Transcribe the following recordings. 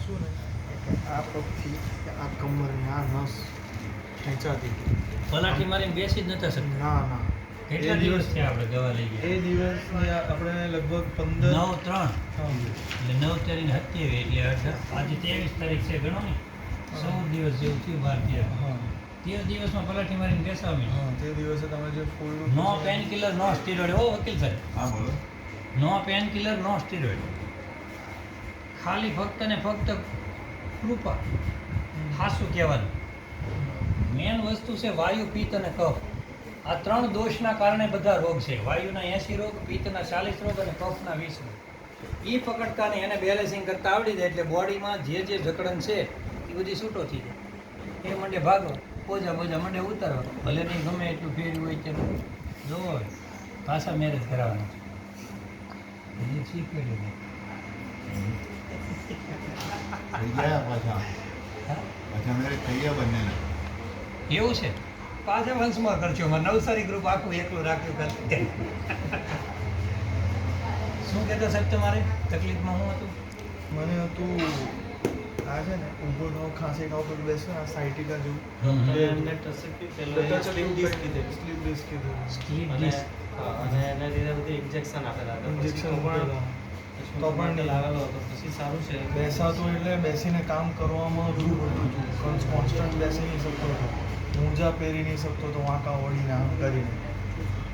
શું ને આ પગથી આ કમરની આ નસ ખેંચાતી પલાઠી મારીને બેસી જ નતા શકતા. ના ના કેટલા દિવસ થયા આપણે દવા લઈ ગયા? એ દિવસની આપણે લગભગ 15 9/3 એટલે 9 તારીખ 27 એટલે આજે 23 તારીખ છે ગણો ને 14 દિવસ જેવું થયું ભારતીય. હા 13 દિવસમાં પલાઠી મારીને બેસાવી. હા તે દિવસે તમે જે ફૂલ નો પેન કિલર નો સ્ટીરોઇડ. ઓ વકીલ સાહેબ, હા બોલો. નો પેન કિલર નો સ્ટીરોઇડ. ખાલી ફક્ત ને ફક્ત કૃપા. હાસું કહેવાનું. મેન વસ્તુ છે વાયુ, પિત્ત અને કફ. આ ત્રણ દોષના કારણે બધા રોગ છે. વાયુના 80 રોગ, પિત્તના 40 રોગ અને કફના 20 રોગ. એ પકડતા ને એને બેલેન્સિંગ કરતા આવડી જાય એટલે બોડીમાં જે જકડન છે એ બધી છૂટો થઈ જાય. એ મંડે ભાગો, બોજા મંડે ઉતારો. ભલે નહીં ગમે એટલું ફેર્યું હોય ત્યારે જોવો હોય પાછા મેરેજ કરાવવાના છે. બીજી શીખવેલું નહીં. થઈ ગયા પાછા હા? મેરેજ થઈ ગયા બંનેને. એવું છે? પાછા વંશમાં કરશો. મારે નવસારી ગ્રુપ આખું એકલું રાખ્યું કરતું. શું કહેતા સાહેબ તમારે તકલીફમાં શું હતું? મને હતું આ છે ને ઊભો નો ખાંસી કા ઉપર બેસે આ સાઇટિકા જેવું સ્લીપ ડિસ્ક કીધું સ્લીપ ડિસ્ક. ઇન્જેક્શન પણ તો પણ નહીં લાવેલો હતો પછી સારું છે. બેસાતું એટલે બેસીને કામ કરવામાં દૂર પડતું હતું. કોન્સ્ટન્ટ બેસી નહીં શકતો હતો. મોજા પહેરી નહીં શકતો હતો વાંકા વળીને આમ કરીને.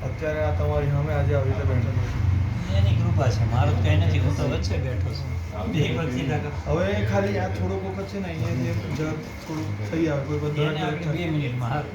અત્યારે આ તમારી સામે આજે આવી રીતે બેઠેલો છું. એની કૃપા છે. મારું કંઈ નથી. હું તો વચ્ચે બેઠો છું. બે વખત હવે ખાલી આ થોડોક વખત છે ને અહીંયાથી જગ થોડું થઈ આવે કોઈ એને આપણે 2 મિનિટમાં હાથ